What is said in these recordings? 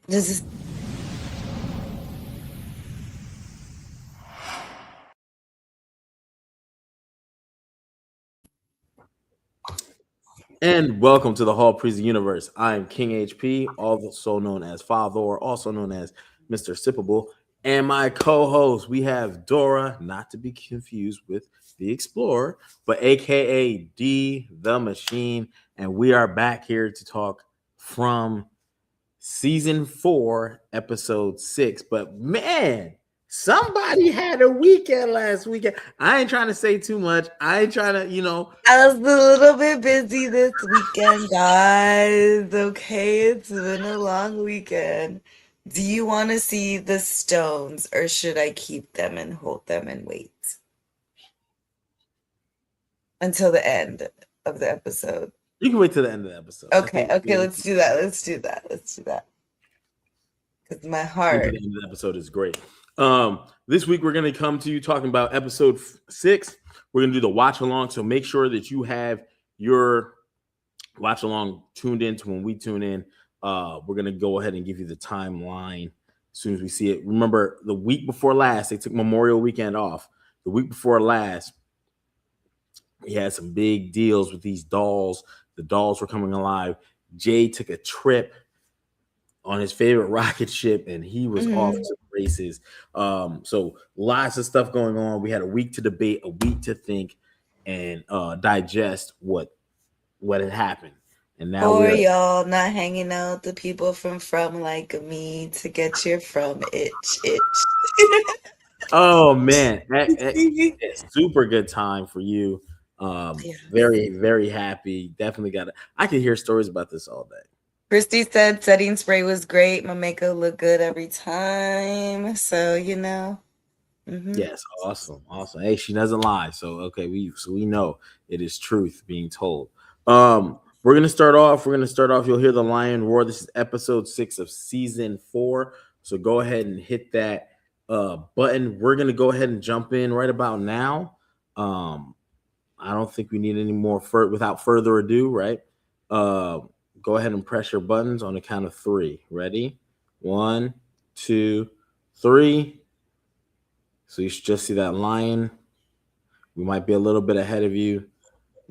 This is And welcome to the Hall Priest Universe. I am King HP, also known as Father, also known as Mr. Sippable. And my co-host, we have Dora, not to be confused with the Explorer, but aka D the Machine. And we are back here to talk from season 4, episode 6. But man, somebody had a weekend last weekend. I ain't trying to say too much. I ain't trying to. I was a little bit busy this weekend, guys. Okay, it's been a long weekend. Do you want to see the stones, or should I keep them and hold them and wait until the end of the episode? You can wait till the end of the episode. Okay, let's do that. Let's do that. Because my heart. The end of the episode is great. This week we're going to come to you talking about episode 6. We're going to do the watch along, so make sure that you have your watch along tuned in to when we tune in. We're going to go ahead and give you the timeline as soon as we see it. Remember, the week before last, they took Memorial Weekend off. The week before last, we had some big deals with these dolls. The dolls were coming alive. Jade took a trip on his favorite rocket ship, and he was off to the races. So lots of stuff going on. We had a week to debate, a week to think, and digest what had happened. And now or y'all not hanging out with the people from like me to get your from itch. Oh man, that's super good time for you. Very, very happy. Definitely got it. I can hear stories about this all day. Christy said setting spray was great. My makeup looked good every time. So, Yes, awesome. Hey, she doesn't lie. So okay, we know it is truth being told. We're gonna start off. You'll hear the lion roar. This is episode 6 of season 4. So go ahead and hit that button. We're gonna go ahead and jump in right about now. I don't think we need any more without further ado, right? Go ahead and press your buttons on the count of 3. Ready? 1, 2, 3. So you should just see that lion. We might be a little bit ahead of you.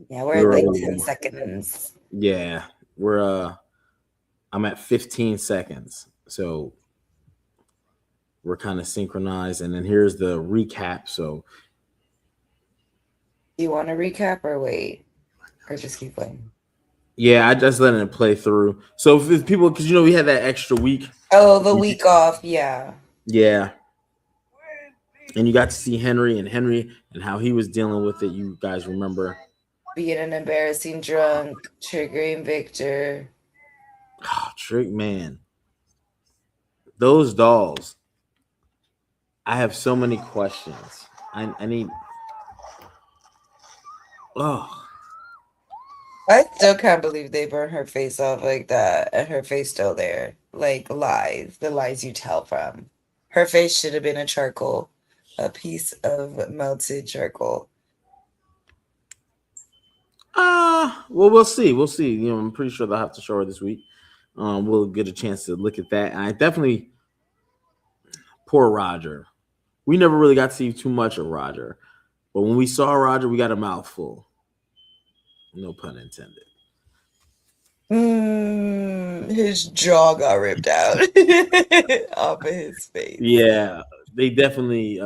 Yeah, we're at like 10 seconds. Yeah, I'm at 15 seconds. So we're kind of synchronized. And then here's the recap. So you want to recap or wait? Or just keep playing? Yeah, I just let it play through. So if people, because we had that extra week. Oh, the week off, yeah. Yeah. And you got to see Henry and how he was dealing with it. You guys remember being an embarrassing drunk, triggering Victor. Oh, trick man. Those dolls. I have so many questions. I need. Oh. I still can't believe they burned her face off like that, and her face still there. Like lies, the lies you tell from. Her face should have been a piece of melted charcoal. Well, we'll see. We'll see. I'm pretty sure they'll have to show her this week. We'll get a chance to look at that. And I definitely, poor Roger. We never really got to see too much of Roger, but when we saw Roger, we got a mouthful. No pun intended. His jaw got ripped out off of his face. Yeah, they definitely.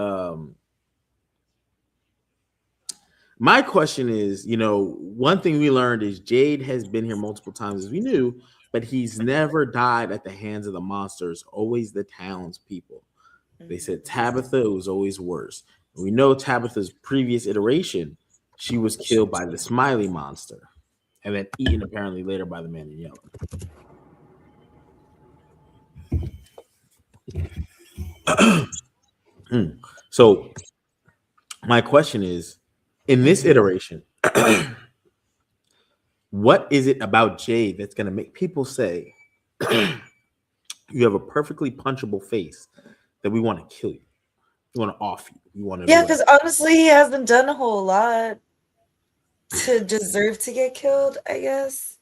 My question is, one thing we learned is Jade has been here multiple times, as we knew, but he's never died at the hands of the monsters, always the townspeople. They said Tabitha was always worse. We know Tabitha's previous iteration, she was killed by the Smiley monster and then eaten apparently later by the man in yellow. So my question is, in this iteration, what is it about Jade that's going to make people say you have a perfectly punchable face that we want to kill you? We want to off you. We want to. Yeah, because honestly, he hasn't done a whole lot to deserve to get killed, I guess.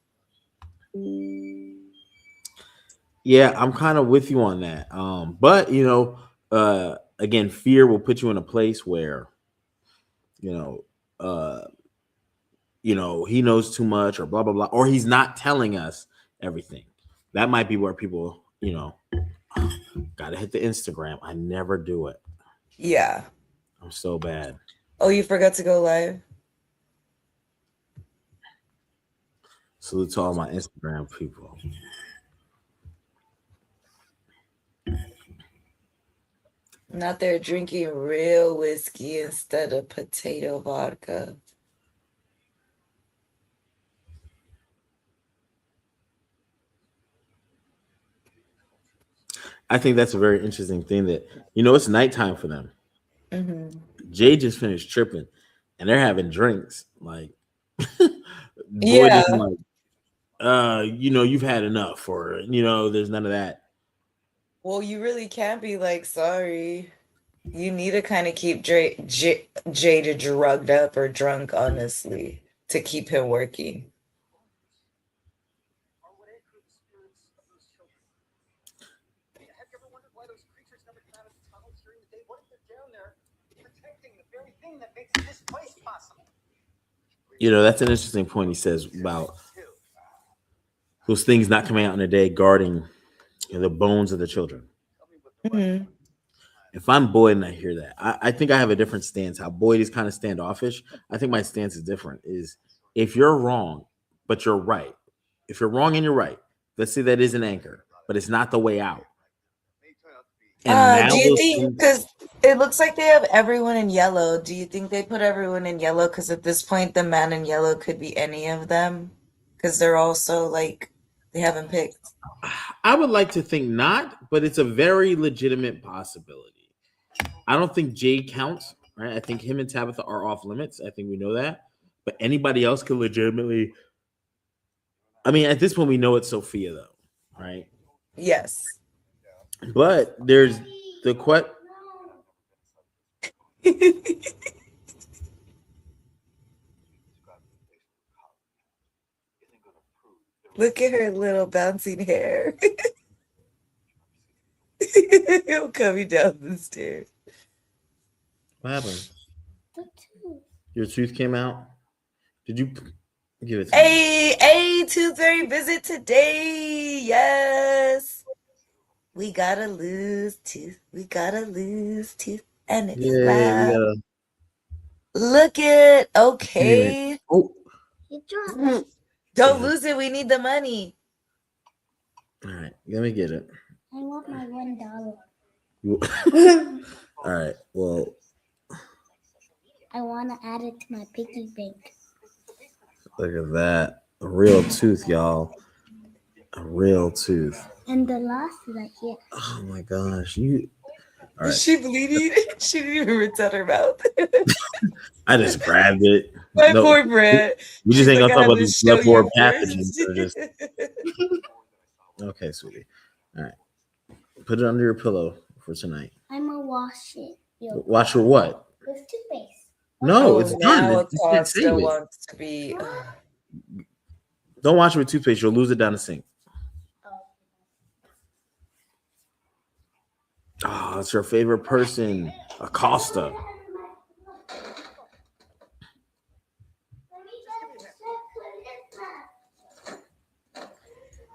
Yeah, I'm kind of with you on that. But again, fear will put you in a place where you know, uh, he knows too much or blah blah blah, or he's not telling us everything. That might be where people, gotta hit the Instagram. I never do it. Yeah. I'm so bad. Oh, you forgot to go live? Salute to all my Instagram people. Not there drinking real whiskey instead of potato vodka. I think that's a very interesting thing that it's nighttime for them. Mm-hmm. Jade just finished tripping, and they're having drinks. Like, boy, Yeah. doesn't like, you've had enough, or there's none of that. Well, you really can't be like, sorry. You need to kind of keep Jada drugged up or drunk, honestly, to keep him working. That's an interesting point he says about those things not coming out in a day, guarding the bones of the children. Mm-hmm. If I'm Boyd and I hear that, I think I have a different stance. How Boyd is kind of standoffish. I think my stance is different. Is if you're wrong, but you're right. If you're wrong and you're right, let's say that is an anchor, but it's not the way out. And now Do you those think, things, because it looks like they have everyone in yellow. Do you think they put everyone in yellow? Because at this point, the man in yellow could be any of them. Because they're also like, they haven't picked. I would like to think not, but it's a very legitimate possibility. I don't think Jade counts, right? I think him and Tabitha are off limits. I think we know that. But anybody else could legitimately. I mean, at this point, we know it's Sophia, though, right? Yes. But there's the question. Look at her little bouncing hair. He'll coming down the stairs. What happened? Your tooth came out. Did you give it to me? Hey, 2:30 visit today. Yes. We gotta lose tooth. We gotta lose tooth. And it's Yeah, we loud. gotta. Look it. Damn it. Okay. Oh, Don't damn. lose it. We need the money. All right, let me get it. I want my $1. All right. Well, I want to add it to my piggy bank. look at that. A real tooth, y'all. A real tooth. And the last is right here. Oh my gosh. You. All Is right. she bleeding? She didn't even rinse out her mouth. I just grabbed it. My No, poor Brett. we just She's ain't like, gonna I talk have about to these show bloodborne you pathogens first. that are just. Okay, sweetie. All right. Put it under your pillow for tonight. I'm going to wash it. Watch for what? With toothpaste. No, Oh, it's done. now Just can't Acosta save it. wants to be. Don't wash it with toothpaste. You'll lose it down the sink. Oh, it's your favorite person, Acosta.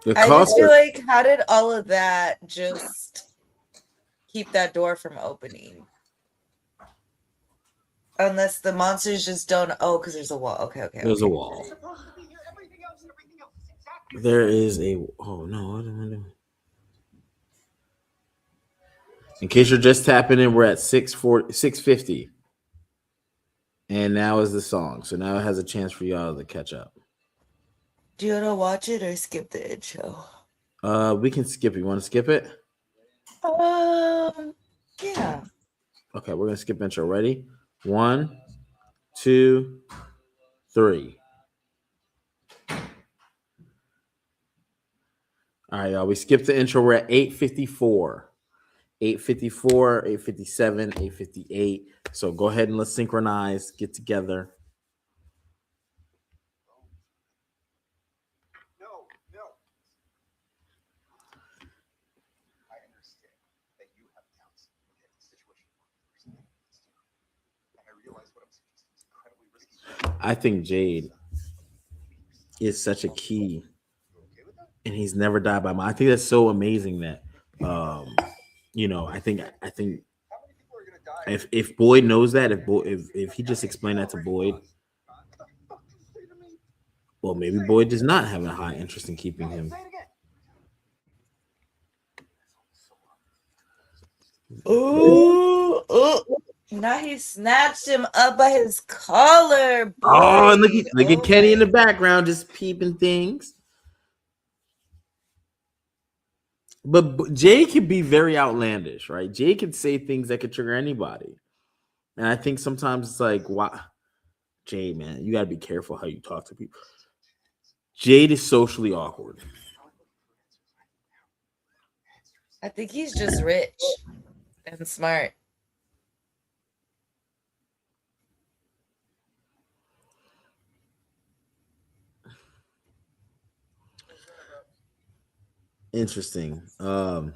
I just feel Acosta. like, how did all of that just keep that door from opening? Unless the monsters just don't. Oh, because there's a wall. Okay. There's a wall. There is a. Oh no! What am I doing? In case you're just tapping in, we're at 650. And now is the song. So now it has a chance for y'all to catch up. Do you want to watch it or skip the intro? We can skip it. You want to skip it? Yeah. Okay, we're gonna skip intro. Ready? 1, 2, 3. All right, y'all. We skipped the intro. We're at 8:54. 8:54, 8:57, 8:58. So go ahead and let's synchronize, get together. I think Jade is such a key, and he's never died by my. I think that's so amazing that, I think if Boyd knows that, if he just explained that to Boyd, well, maybe Boyd does not have a high interest in keeping him. Ooh. Now he snatched him up by his collar. Oh, and Boy. look at Kenny in the background just peeping things. But Jay could be very outlandish, right? Jay could say things that could trigger anybody. And I think sometimes it's like, why? Jay, man, you got to be careful how you talk to people. Jade is socially awkward. I think he's just rich and smart. Interesting. Was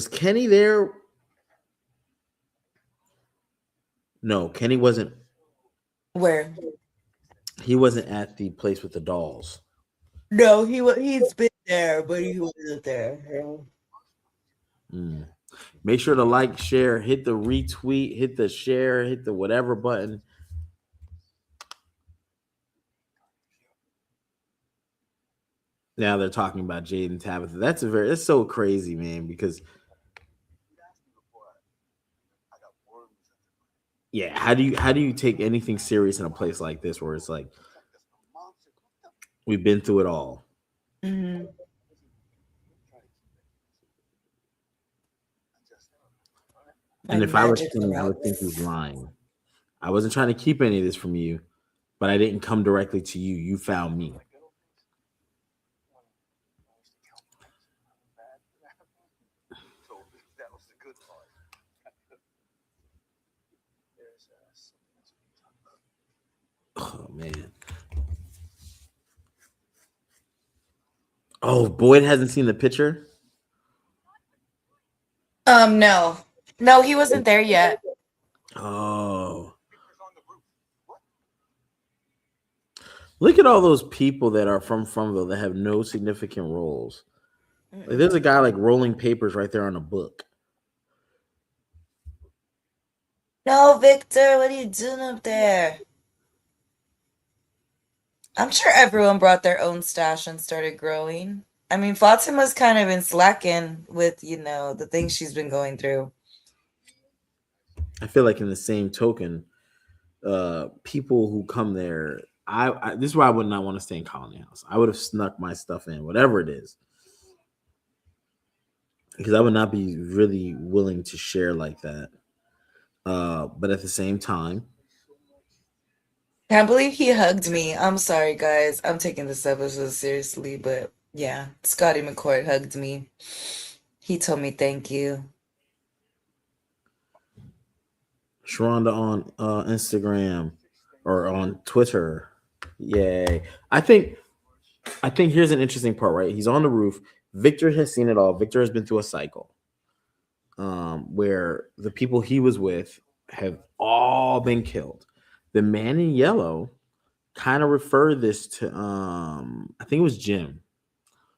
Kenny there? No, Kenny wasn't. Where? He wasn't at the place with the dolls. No, he's been there, but he wasn't there. Make sure to like, share, hit the retweet, hit the share, hit the whatever button. Now they're talking about Jade and Tabitha. That's so crazy, man, because yeah, how do you take anything serious in a place like this where it's like we've been through it all? Mm-hmm. And if I was Kenny, I would think he's lying. I wasn't trying to keep any of this from you, but I didn't come directly to you. You found me. Oh man. Oh, Boyd hasn't seen the picture. No, he wasn't there yet. Oh, look at all those people that are from Fromville that have no significant roles. Like, there's a guy like rolling papers right there on a book. No, Victor, what are you doing up there? I'm sure everyone brought their own stash and started growing. I mean, Fatima's kind of been slacking with, the things she's been going through. I feel like in the same token, people who come there, this is why I would not want to stay in Colony House. I would have snuck my stuff in, whatever it is, because I would not be really willing to share like that. But at the same time, Can't believe he hugged me. I'm sorry, guys. I'm taking this episode seriously, but yeah, Scotty McCourt hugged me. He told me thank you. Sharonda on Instagram or on Twitter. Yay. I think here's an interesting part, right? He's on the roof. Victor has seen it all. Victor has been through a cycle where the people he was with have all been killed. The man in yellow kind of referred this to I think it was Jim,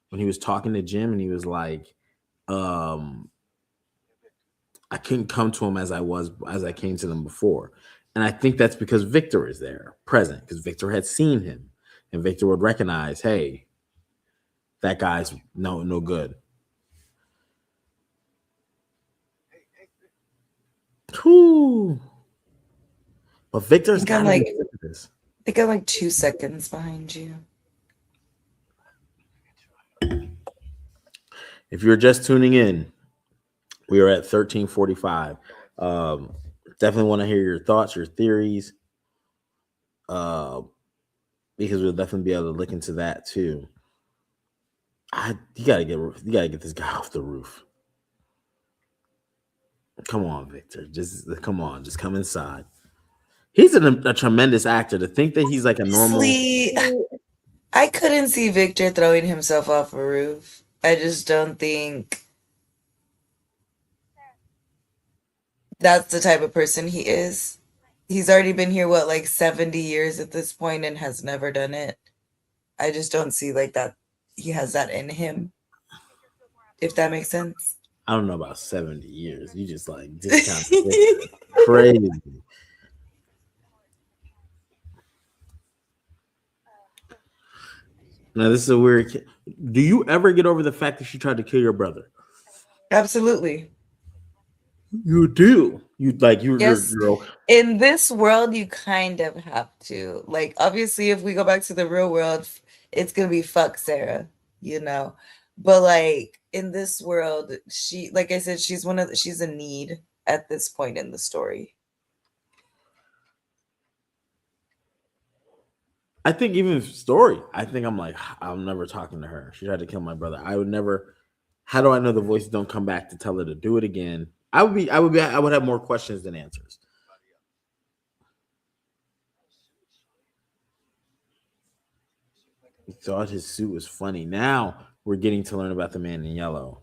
when he was talking to Jim, and he was like, I couldn't come to him as I came to them before. And I think that's because Victor is there, present, because Victor had seen him, and Victor would recognize, hey, that guy's no good. Whew. But Victor's got this. They got like 2 seconds behind you. If you're just tuning in, we are at 13:45. Definitely want to hear your thoughts, your theories, because we'll definitely be able to look into that too. You gotta get this guy off the roof. Come on, Victor. Just come inside. He's a tremendous actor. To think that he's like a normal. I couldn't see Victor throwing himself off a roof. I just don't think That's the type of person he is. He's already been here, what, like 70 years at this point and has never done it. I just don't see like that he has that in him, if that makes sense. I don't know about 70 years. You just like discount crazy. Now this is a weird. Do you ever get over the fact that she tried to kill your brother? Absolutely. You do. You like Yes. you're In this world, you kind of have to. Like, obviously, if we go back to the real world, it's gonna be fuck Sarah, you know. But like in this world, she, like I said, she's a need at this point in the story. I think even story. I think I'm like I'm never talking to her. She tried to kill my brother. I would never. How do I know the voices don't come back to tell her to do it again? I would have more questions than answers. He thought his suit was funny. Now we're getting to learn about the man in yellow.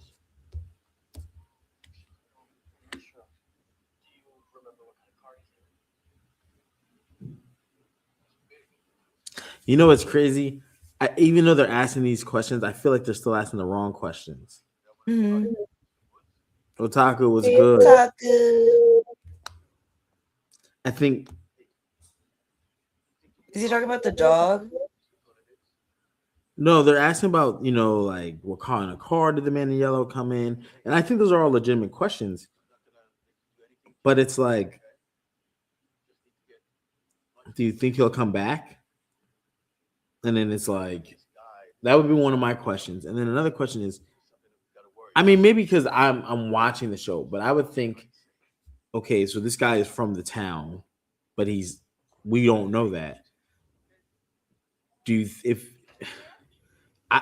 You know what's crazy? Even though they're asking these questions, I feel like they're still asking the wrong questions. Mm-hmm. Otaku was good. Otaku. I think. Is he talking about the dog? No, they're asking about, like what car in a car did the man in yellow come in? And I think those are all legitimate questions. But it's like, do you think he'll come back? And then it's like, that would be one of my questions. And then another question is, I mean, maybe because I'm watching the show, but I would think, okay, so this guy is from the town, but we don't know that.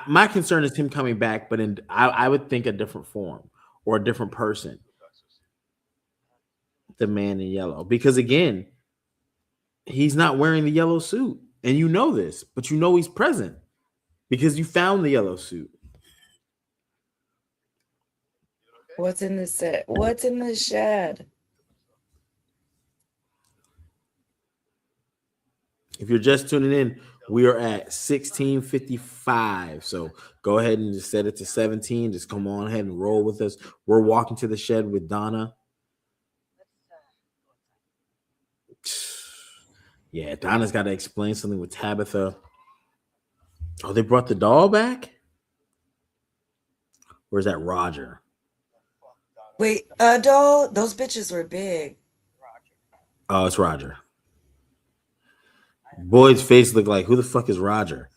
My concern is him coming back, but I would think a different form or a different person. The man in yellow, because again, he's not wearing the yellow suit, and you know this, but you know he's present because you found the yellow suit. What's in the set? What's in the shed? If you're just tuning in, we are at 16:55. So go ahead and just set it to 17. Just come on ahead and roll with us. We're walking to the shed with Donna. Yeah, Donna's got to explain something with Tabitha. Oh, they brought the doll back? Or is that Roger? Wait, doll? Those bitches were big. Oh, it's Roger. Boyd's face looked like, who the fuck is Roger?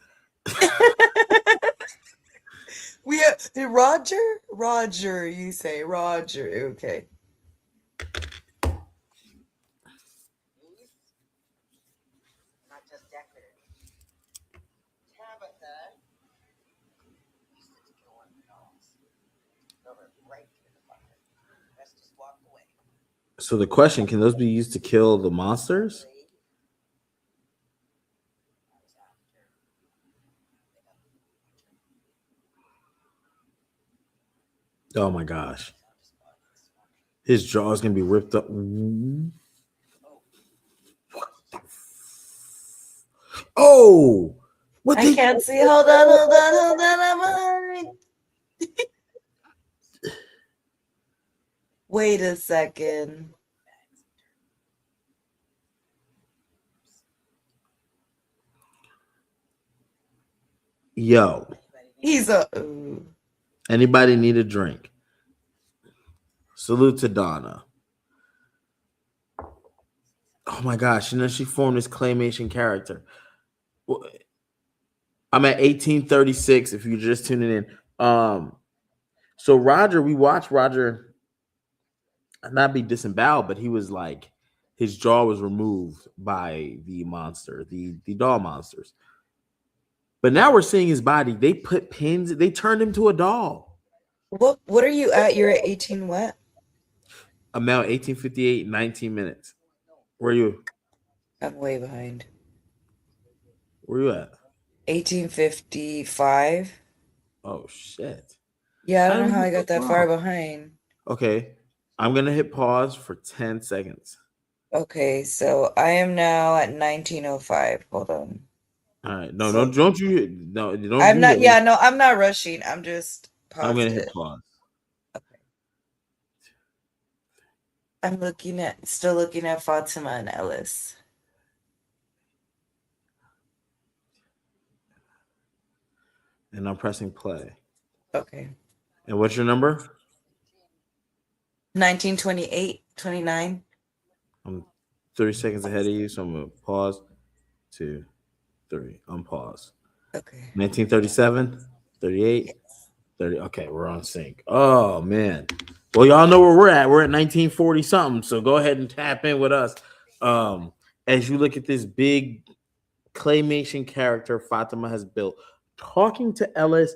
Roger, you say Roger. Okay. So the question, can those be used to kill the monsters? Oh my gosh. His jaw is going to be ripped up. Oh! What I can't see. Hold on. I'm behind. Wait a second. Yo. He's a. Anybody need a drink? Salute to Donna. Oh my gosh, she formed this claymation character. I'm at 1836 if you're just tuning in. So Roger, we watched Roger not be disemboweled, but he was like, his jaw was removed by the monster, the doll monsters. But now we're seeing his body. They put pins, they turned him to a doll. What are you at? You're at 18 what? I'm now 1858, 19 minutes. Where are you? I'm way behind. Where you at? 1855. Oh shit. Yeah, I don't know how I got that far behind. Okay. I'm gonna hit pause for 10 seconds. Okay, so I am now at 1905. Hold on. All right. No, So don't you no, don't I'm you not, hit. yeah, no, I'm not rushing. I'm just I'm gonna paused hit it. pause. Okay. I'm still looking at Fatima and Ellis. And I'm pressing play. Okay. And what's your number? 1928, 29. I'm 30 seconds ahead of you, so I'm gonna pause. 2, 3. Unpause. Okay. 1937, 38, Yes. 30. Okay, we're on sync. Oh man. Well, y'all know where we're at. We're at 1940 something. So go ahead and tap in with us. As you look at this big claymation character Fatima has built, talking to Ellis.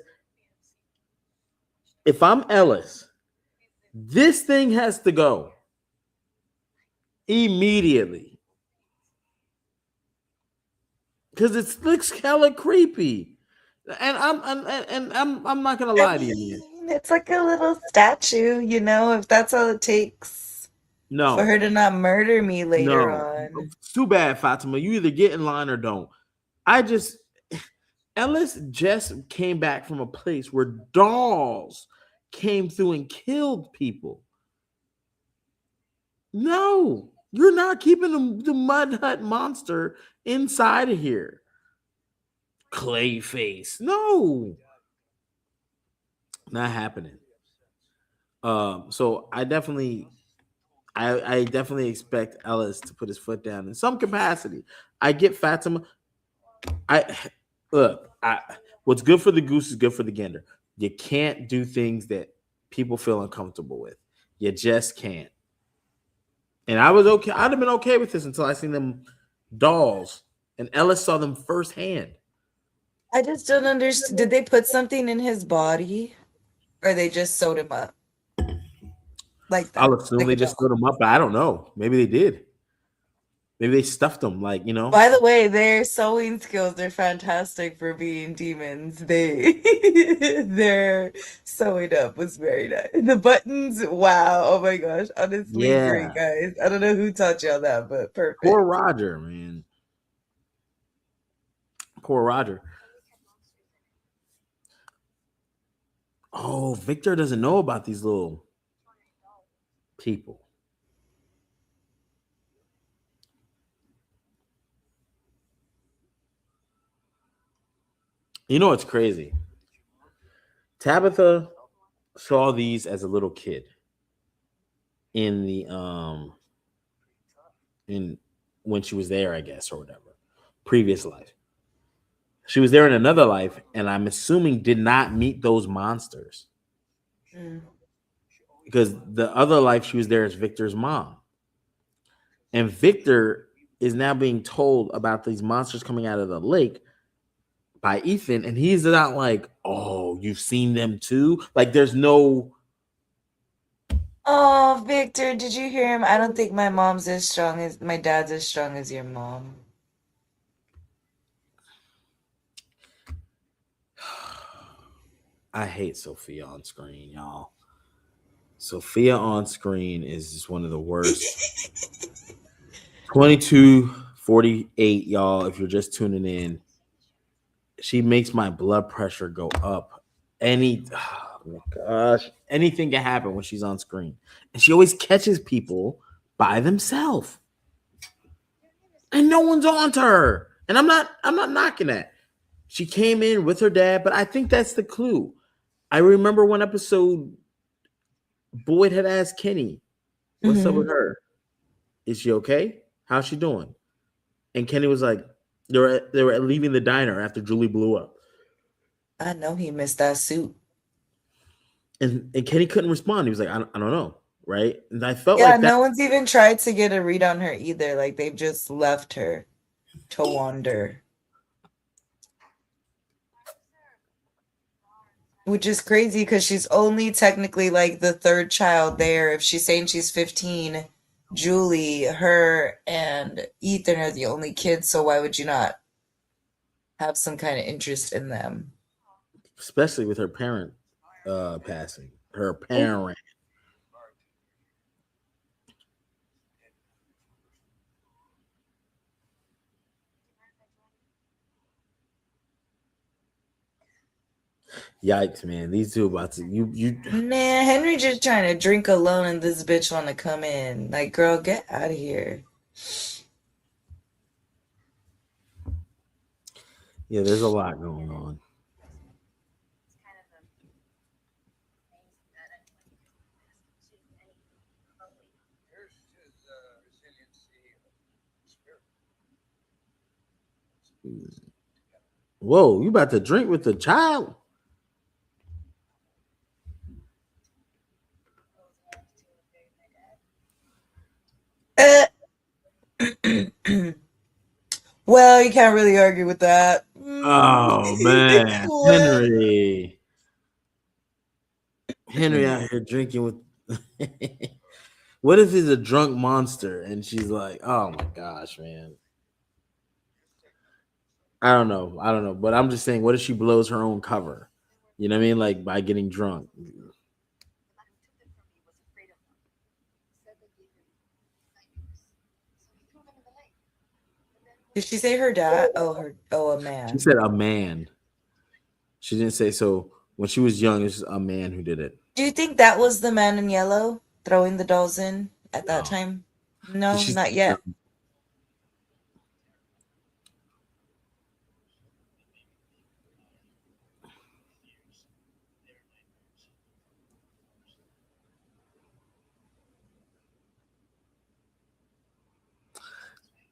If I'm Ellis, this thing has to go immediately because it looks hella creepy. And I'm not gonna I lie to you, man. mean, it's like a little statue, if that's all it takes for No, her to not murder me later no, on. it's too bad, Fatima. You either get in line or don't. I just Ellis just came back from a place where dolls came through and killed people. No, you're not keeping the Mud Hut monster inside of here. Clayface. No, not happening. So I definitely expect Ellis to put his foot down in some capacity. I get Fatima. I look. What's good for the goose is good for the gander. You can't do things that people feel uncomfortable with. You just can't. And I was okay. I'd have been okay with this until I seen them dolls, and Ellis saw them firsthand. I just don't understand. Did they put something in his body or they just sewed him up like I'll that? assume Like they a just doll. put them up, but I don't know. Maybe they did. Maybe they stuffed them, like you know. By the way, their sewing skills are fantastic for being demons. Their sewing up was very nice. The buttons, wow. Oh my gosh. Honestly, great Yeah, guys. I don't know who taught y'all that, but poor perfect. Roger, man. Poor Roger. Oh, Victor doesn't know about these little people. You know what's crazy? Tabitha saw these as a little kid in the in when she was there, I guess, or whatever. Previous life. She was there in another life, and I'm assuming did not meet those monsters. Mm. Because the other life she was there as Victor's mom. And Victor is now being told about these monsters coming out of the lake by Ethan, and he's not like, oh, you've seen them too. Like, there's no. Oh, Victor, did you hear him? I don't think my dad's as strong as your mom. I hate Sophia on screen, y'all. Sophia on screen is just one of the worst. 22:48, y'all. If you're just tuning in, she makes my blood pressure go up. Oh my gosh, anything can happen when she's on screen, and she always catches people by themselves, and no one's on to her. And I'm not knocking that. She came in with her dad, but I think that's the clue. I remember one episode, Boyd had asked Kenny, "What's up with Hmm. her? Is she okay? How's she doing?" And Kenny was like, "They were leaving the diner after Julie blew up." I know he missed that suit. And Kenny couldn't respond. He was like, I don't know, right? And I felt Yeah, like that. no one's even tried to get a read on her either. Like they've just left her to wander. Which is crazy because she's only technically like the third child there. If she's saying she's 15, Julie, her, and Ethan are the only kids, so why would you not have some kind of interest in them? Especially with her parent passing. Her parent. Yikes, man! These two about to you. Nah, Henry just trying to drink alone and this bitch want to come in. Like, girl, get out of here. Yeah, there's a lot going on. Whoa, you about to drink with the child? Uh, well, you can't really argue with that. Oh man, Well, Henry out here drinking with. What if he's a drunk monster and she's like, "Oh my gosh, man." I don't know, but I'm just saying, what if she blows her own cover? You know what I mean? Like by getting drunk. did she say her dad? Oh, a She man. said a man. She didn't say so. When she was young, it's a man who did it. Do you think that was the man in yellow throwing the dolls in at that No, time? No, she's not yet.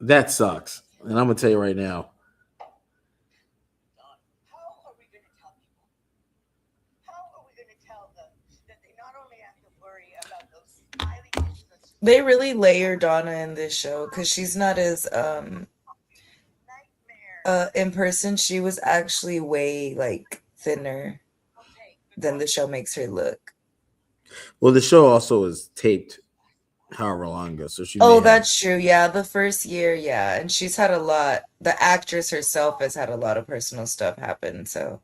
that sucks. And I'm gonna tell you right now. They really layer Donna in this show because she's not as in person. She was actually way like thinner than the show makes her look. Well, the show also is taped however long ago, so she may Oh, have. that's true. Yeah, the first year, yeah. And she's had a lot. The actress herself has had a lot of personal stuff happen. So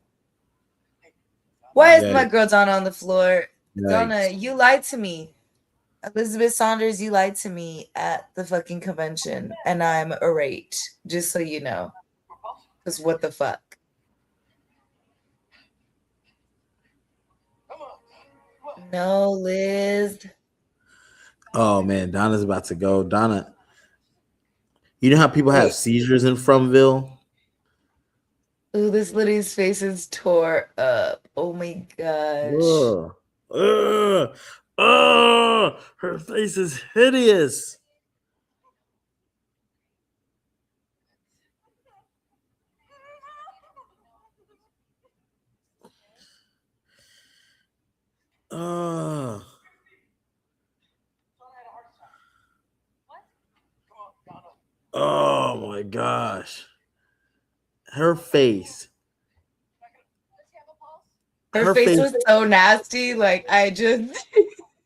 why is my Yikes. girl Donna on the floor? Donna, Yikes. you lied to me. Elizabeth Saunders, you lied to me at the fucking convention, and I'm irate, just so you know. Because what the fuck? No, Liz. Oh man, Donna's about to go. Donna, you know how people have Wait. seizures in Fromville? Ooh, this lady's face is tore up. Oh my gosh. Ugh. Ugh. Ugh. Her face is hideous. Ugh. Oh my gosh. Her face. Her face was so nasty. Like, I just.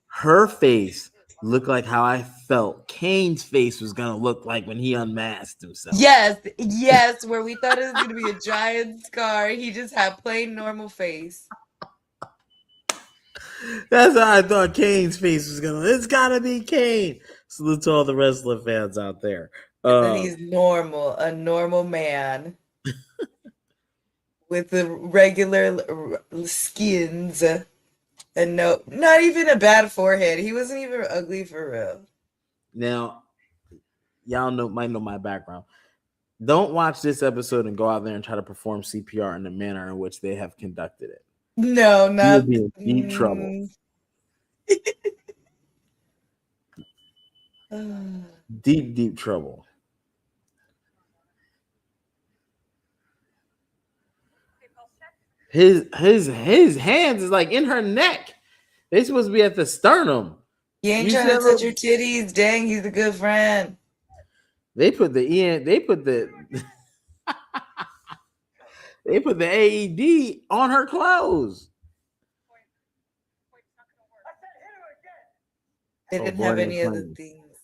Her face looked like how I felt Kane's face was gonna look like when he unmasked himself. Yes, where we thought it was going to be a giant scar. He just had plain normal face. That's how I thought Kane's face was gonna. It's gotta be Kane. Salute to all the wrestler fans out there. And then he's normal, a normal man with the regular skins and no, not even a bad forehead. He wasn't even ugly for real. Now, y'all might know my background. Don't watch this episode and go out there and try to perform CPR in the manner in which they have conducted it. No, You'll not. be in deep trouble. Deep trouble. His hands is like in her neck. They supposed to be at the sternum. You ain't trying to touch your titties. Dang, he's a good friend. They put the they put the AED on her clothes. They didn't have any other things.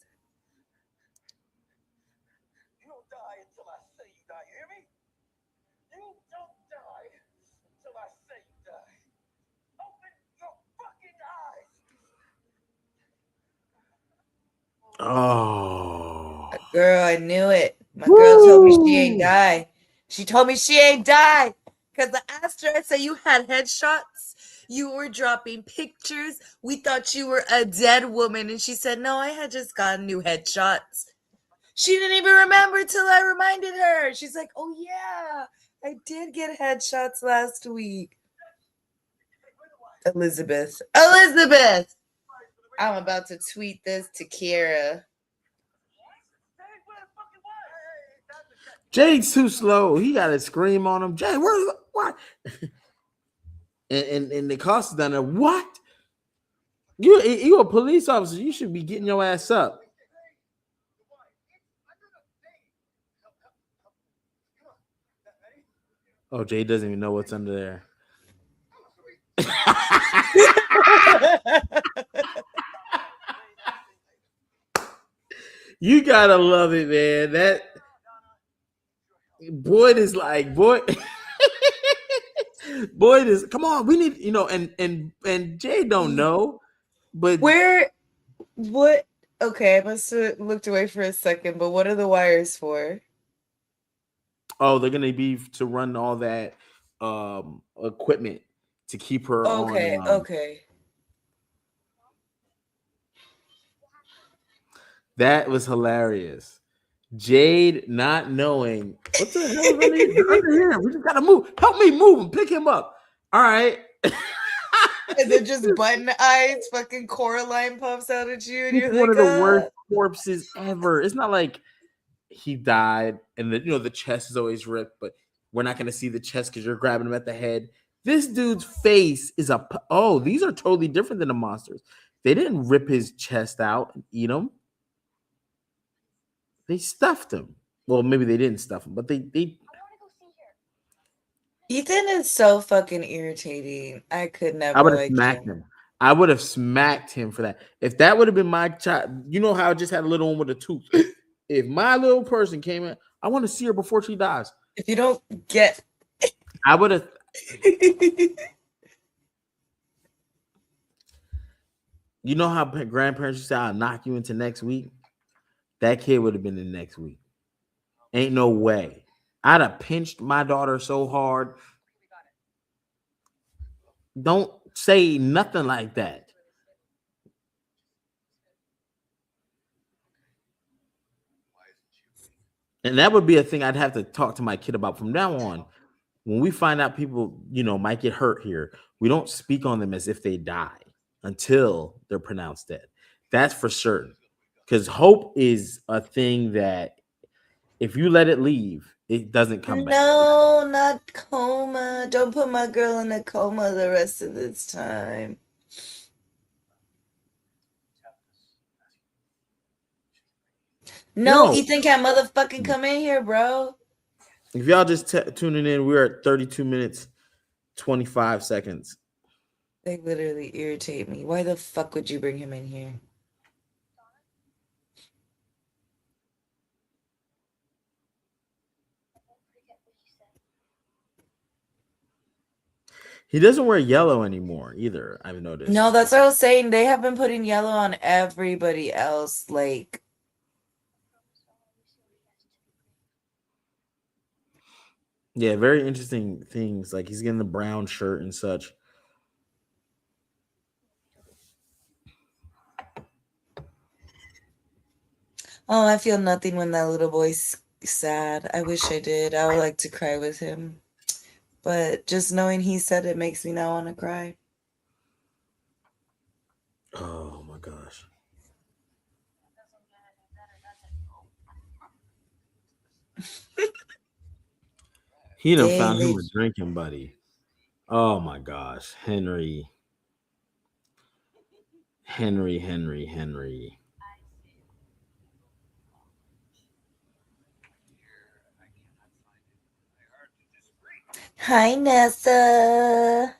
You don't die until I say you die. You hear me? You don't die until I say you die. Open your fucking eyes. Oh, Girl, I knew it. My girl told me she ain't die. She told me she ain't die. Because the astray said you had headshots. You were dropping pictures. We thought you were a dead woman. And she said, no, I had just gotten new headshots. She didn't even remember till I reminded her. She's like, oh, yeah, I did get headshots last week. Elizabeth. I'm about to tweet this to Kira. Jade's too slow. He got to scream on him. Jade, what? and the cost is down there. What? You a police officer. You should be getting your ass up. Oh, Jade doesn't even know what's under there. You gotta love it, man. That Boyd is like, Boyd is, come on, we need, and Jay don't know, but what? Okay, I must have looked away for a second, but what are the wires for? Oh, they're gonna be to run all that equipment to keep her on. Okay. That was hilarious. Jade not knowing what the hell is under here. We just gotta move. Help me move him. Pick him up. All right. And then just button eyes, fucking Coraline pops out at you, and He's you're one like, of the worst corpses ever. It's not like he died and the chest is always ripped, but we're not gonna see the chest because you're grabbing him at the head. This dude's face is these are totally different than the monsters. They didn't rip his chest out and eat him. They stuffed him. Well, maybe they didn't stuff him, but they Ethan is so fucking irritating. I could never. I would have smacked him. I would have smacked him for that. If that would have been my child, you know how I just had a little one with a tooth. If my little person came in, I want to see her before she dies. If you don't get, I would have. You know how grandparents used to say, I'll knock you into next week? That kid would have been in next week. Ain't no way. I'd have pinched my daughter so hard. Don't say nothing like that. And that would be a thing I'd have to talk to my kid about from now on. When we find out people, might get hurt here, we don't speak on them as if they die until they're pronounced dead. That's for certain. Because hope is a thing that if you let it leave, it doesn't come back. No, not coma. Don't put my girl in a coma the rest of this time. No, Ethan can't motherfucking come in here, bro. If y'all just tuning in, we're at 32 minutes, 25 seconds. They literally irritate me. Why the fuck would you bring him in here? He doesn't wear yellow anymore either, I've noticed. No, that's what I was saying. They have been putting yellow on everybody else. Like, yeah, very interesting things. Like he's getting the brown shirt and such. Oh, I feel nothing when that little boy's sad. I wish I did. I would like to cry with him. But just knowing he said it makes me not want to cry. Oh my gosh. He done found him a drinking buddy. Oh my gosh. Henry. Hi, Nessa.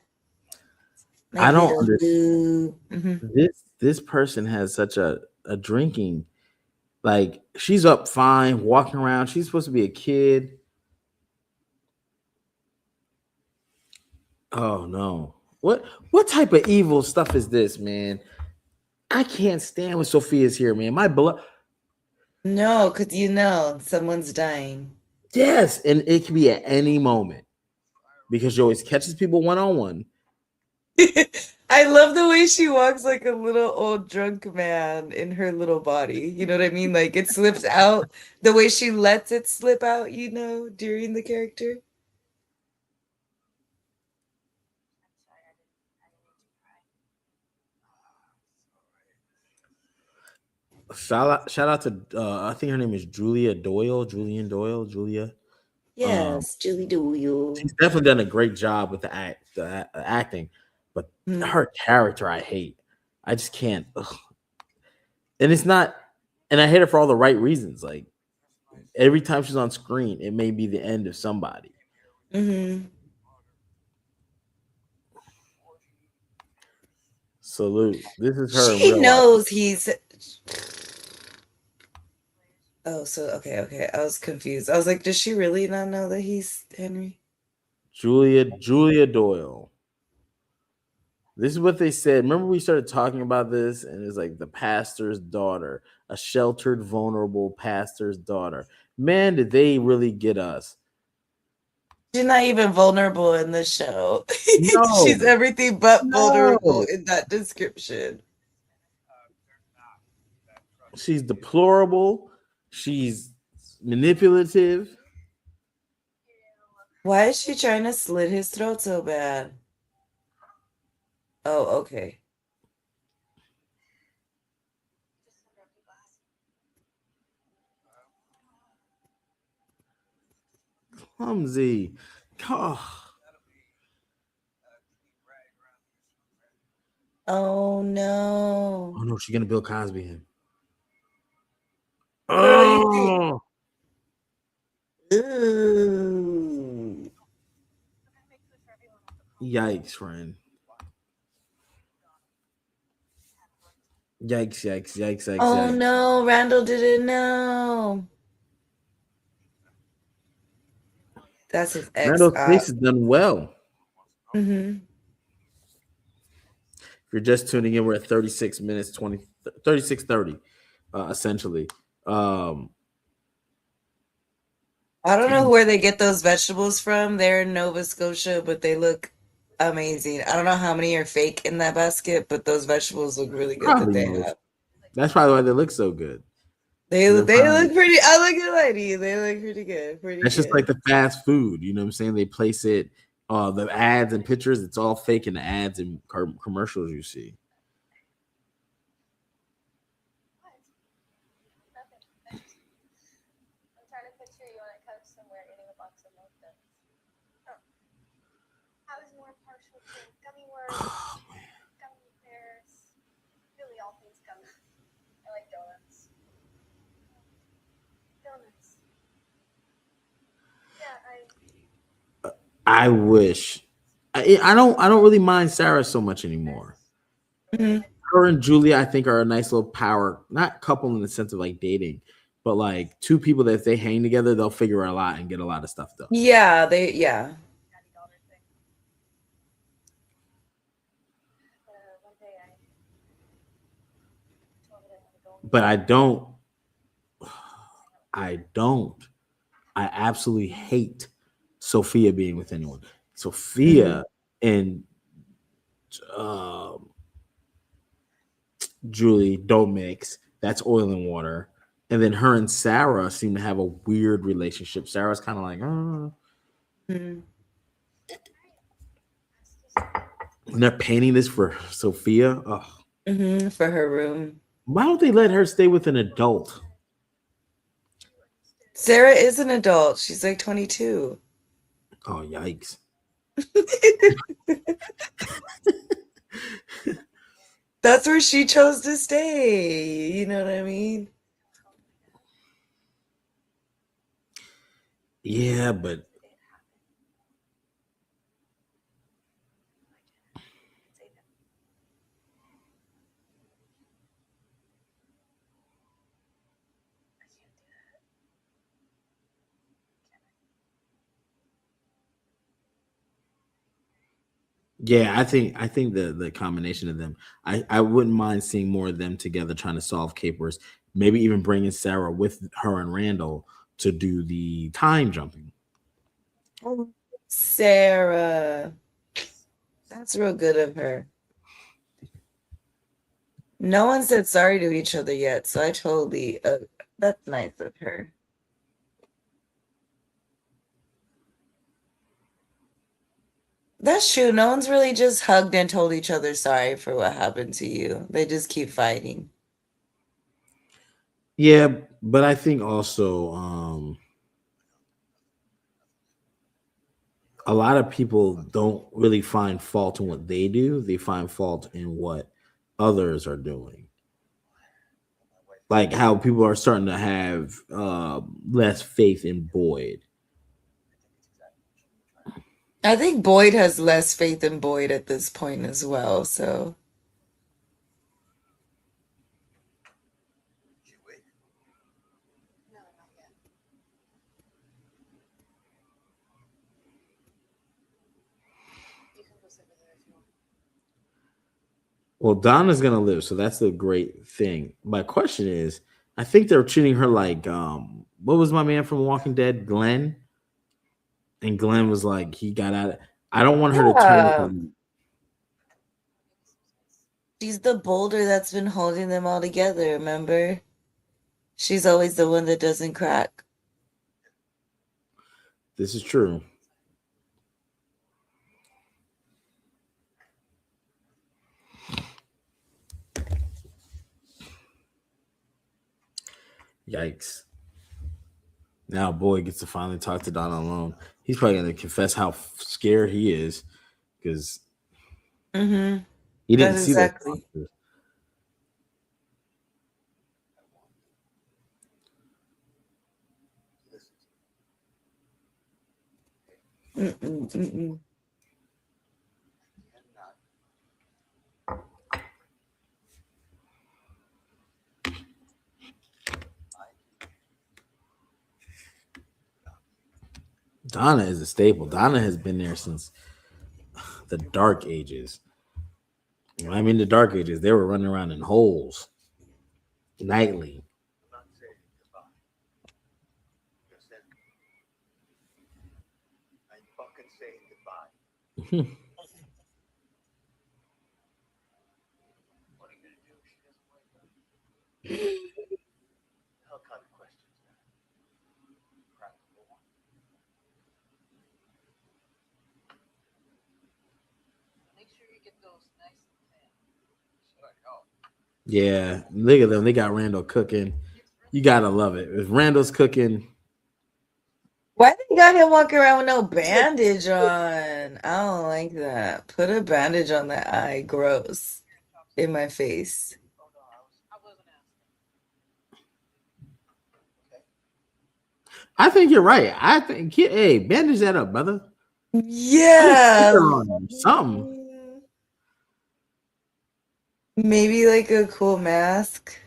I don't understand. Mm-hmm. This person has such a drinking, like she's up fine, walking around. She's supposed to be a kid. Oh no. What type of evil stuff is this, man? I can't stand when Sophia's here, man. My blood. No, because someone's dying. Yes, and it can be at any moment. because she always catches people one-on-one. I love the way she walks like a little old drunk man in her little body. You know what I mean? Like it slips out the way she lets it slip out, during the character. Shout out to I think her name is Julian Doyle. Yes, Julie Doyle. She's definitely done a great job with the acting, but her character I hate. I just can't. Ugh. And it's not, and I hate her for all the right reasons. Like every time she's on screen, it may be the end of somebody. Mm-hmm. Salute. This is her. She knows he's. Oh, so okay. I was confused. I was like, does she really not know that he's Henry? Julia Doyle. This is what they said. Remember, we started talking about this, and it's like the pastor's daughter, a sheltered, vulnerable pastor's daughter. Man, did they really get us? She's not even vulnerable in this show. No. She's everything but vulnerable in that description. She's deplorable. She's manipulative. Why is she trying to slit his throat so bad? Oh, okay. Clumsy. Oh no. Oh no, she's gonna Bill Cosby him. Oh. Ooh. Yikes, friend. Yikes. Oh no, Randall didn't know. That's his ex. Randall's face is done well. Mm-hmm. If you're just tuning in, we're at 36 minutes, 36:30, essentially. I don't know where they get those vegetables from. They're in Nova Scotia, but they look amazing. I don't know how many are fake in that basket, but those vegetables look really good that they have. That's probably why they look so good. They look pretty. I look at lady. They look pretty good. It's just like the fast food. You know what I'm saying? They place it, the ads and pictures. It's all fake in the ads and commercials you see. Oh, gummy bears, really all things gummy. I like donuts. Yeah, I wish. I don't really mind Sarah so much anymore. Mm-hmm. Her and Julia, I think, are a nice little power, not couple in the sense of like dating, but like two people that if they hang together, they'll figure out a lot and get a lot of stuff done. Yeah. But I absolutely hate Sophia being with anyone. Sophia and Julie don't mix. That's oil and water. And then her and Sarah seem to have a weird relationship. Sarah's kind of like, And they're painting this for Sophia. For her room. Why don't they let her stay with an adult? Sarah is an adult. She's like 22. Oh, yikes. That's where she chose to stay. You know what I mean? Yeah, but yeah, I think the combination of them, I wouldn't mind seeing more of them together trying to solve capers. Maybe even bringing Sarah with her and Randall to do the time jumping. Sarah. That's real good of her. No one said sorry to each other yet, so I totally, that's nice of her. That's true. No one's really just hugged and told each other sorry for what happened to you. They just keep fighting. Yeah, but I think also a lot of people don't really find fault in what they do. They find fault in what others are doing. Like how people are starting to have less faith in Boyd. I think Boyd has less faith in Boyd at this point as well, so. Did you wait? No, not yet. You can go sit with her if you want. Well, Donna's gonna live, so that's the great thing. My question is, I think they're treating her like what was my man from Walking Dead, Glenn? And Glenn was like, he got out. I don't want her to turn Yeah. into. She's the boulder that's been holding them all together, remember? She's always the one that doesn't crack. This is true. Yikes. Now Boyd gets to finally talk to Donna alone. He's probably going to confess how scared he is because Mm-hmm. he didn't That's see that. exactly. Mm-mm, mm-mm. Donna is a staple. Donna has been there since the dark ages. When I mean the dark ages, they were running around in holes nightly. I'm not saying goodbye. You understand? I ain't fucking saying goodbye. What are you gonna do if she doesn't wake up? Hell kind of questions, man. Practical one. Make sure you get those nice and tan. Shut up. Yeah, look at them. They got Randall cooking. You gotta love it. If Randall's cooking, Why they got him walking around with no bandage on? I don't like that. Put a bandage on the eye. Gross. In my face. Oh no, I wasn't asking. I think you're right. I think, hey, bandage that up, brother. Yeah. Something. Maybe like a cool mask.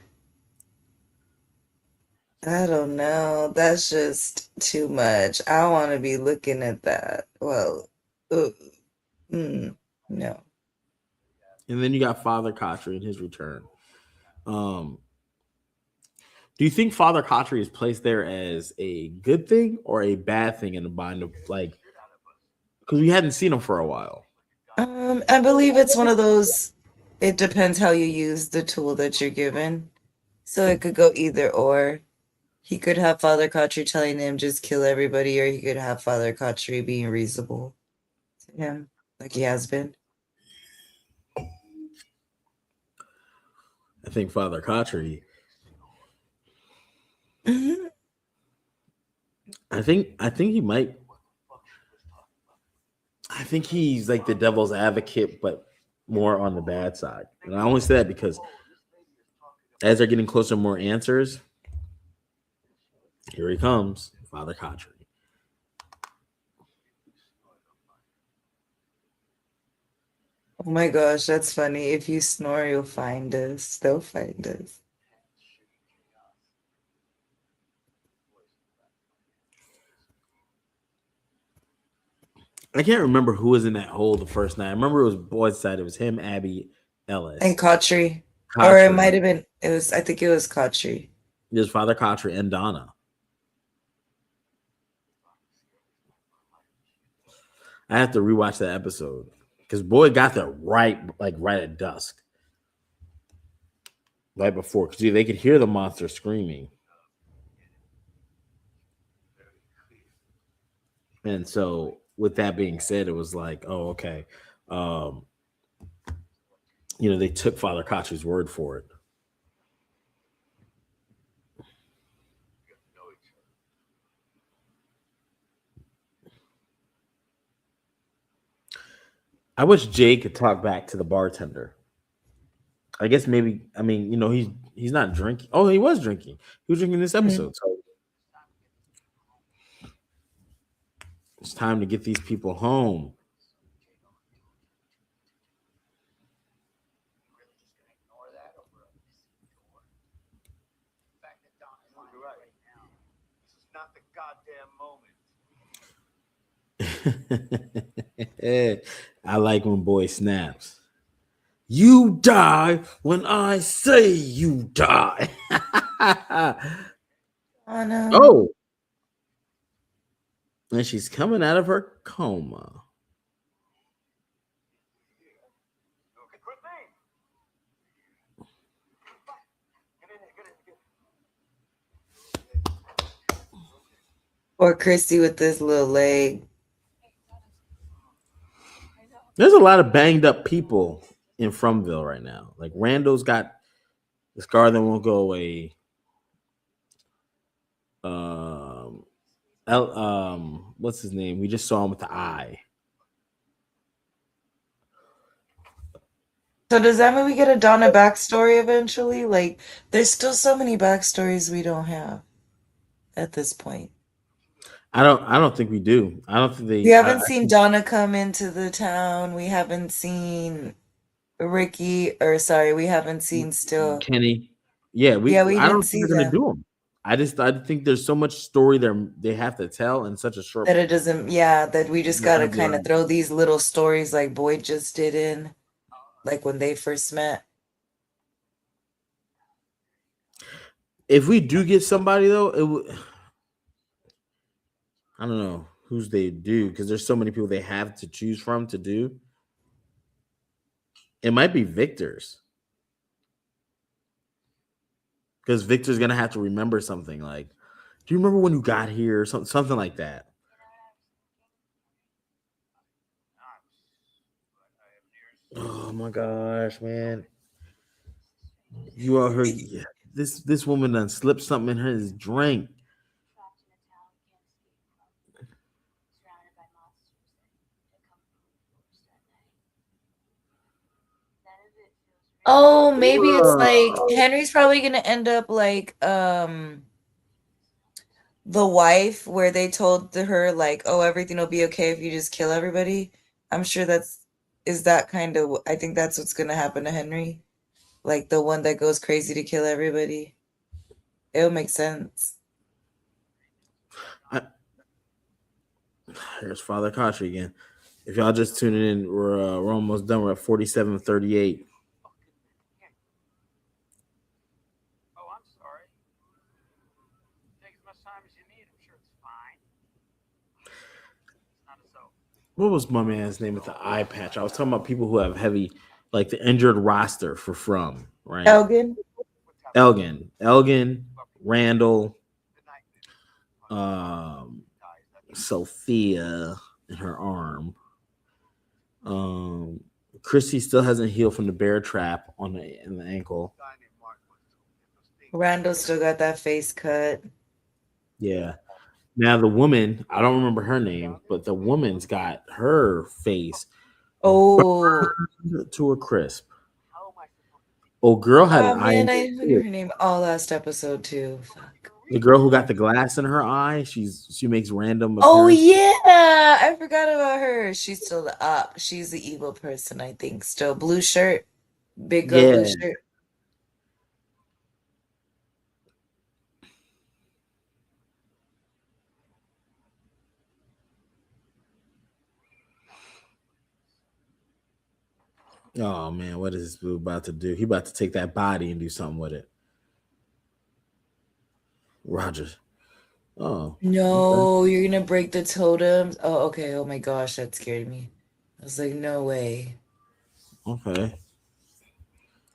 I don't know. That's just too much. I don't want to be looking at that. Well, ugh. No. And then you got Father Kotri in his return. Do you think Father Kotri is placed there as a good thing or a bad thing in the mind of like? Because we hadn't seen him for a while. I believe it's one of those. It depends how you use the tool that you're given. So it could go either or. He could have Father Kotri telling him just kill everybody, or he could have Father Kotri being reasonable to him, like he has been. I think Father Kotri. Mhm. I think he might. I think he's like the devil's advocate, but more on the bad side. And I only say that because as they're getting closer, more answers. Here he comes, Father Kotri. Oh my gosh, that's funny. If you snore, you'll find us. They'll find us. I can't remember who was in that hole the first night. I remember it was Boyd's side. It was him, Abby, Ellis. And Kotri. Or it might have been, I think it was Kotri. It was Father Kotri and Donna. I have to rewatch that episode because boy got there right at dusk, right before because they could hear the monster screaming, and so with that being said, it was like, oh okay, um, they took Father Kachi's word for it. I wish Jade could talk back to the bartender. I guess maybe I mean he's not drinking. Oh, he was drinking. He was drinking this Mhm. episode. So it's time to get these people home. You're right. This is not the goddamn moment. I like when boy snaps. You die when I say you die. Oh no. Oh, and she's coming out of her coma. Okay, quit me. Get in here, get in. Or Christy with this little leg. There's a lot of banged up people in Fromville right now. Like Randall's got the scar that won't go away. What's his name? We just saw him with the eye. So does that mean we get a Donna backstory eventually? Like, there's still so many backstories we don't have at this point. I don't think we do. I don't think We they. haven't seen Donna come into the town. We haven't seen we haven't seen still. Kenny. Yeah, Yeah, we I didn't don't think see they're gonna them. do them. I think there's so much story they have to tell in such a short. That it doesn't, yeah, that we just gotta kind of Right. throw these little stories like Boyd just did in, like when they first met. If we do get somebody though, it would. I don't know who's they do because there's so many people they have to choose from to do. It might be Victor's because Victor's gonna have to remember something like, "Do you remember when you got here?" Or something like that. Oh my gosh, man! You are her. Yeah, this woman done slipped something in her drink. Trapped in a town we can't escape from. Surrounded by monsters that come from the forest at night. None of it feels real. Oh, maybe it's like Whoa. Henry's probably gonna end up like the wife where they told her like, oh, everything will be okay if you just kill everybody. I'm sure is that kind of, I think that's what's gonna happen to Henry. Like the one that goes crazy to kill everybody. It'll make sense. Here's Father Kachi again. If y'all just tuning in, we're almost done. We're at 47:38. Oh, I'm sorry. Take as much time as you need. I'm sure it's fine. It's not as though. What was my man's name with the eye patch? I was talking about people who have heavy, like the injured roster for From, right? Elgin? Elgin, Randall, Good night. Sophia in her arm. Chrissy still hasn't healed from the bear trap in the ankle. Randall still got that face cut. Yeah. Now the woman, I don't remember her name, but the woman's got her face Oh, burned to a crisp. Oh, girl had an eye. man, I knew her name all last episode too. Fuck. The girl who got the glass in her eye, she makes random Oh appearances. yeah, I forgot about her. She's still she's the evil person, I think. Still blue shirt, big girl blue Yeah. shirt. Oh man, what is this dude about to do? He about to take that body and do something with it. Roger. Oh, okay. No, you're gonna break the totems. Oh, okay. Oh my gosh, that scared me. I was like, no way. Okay.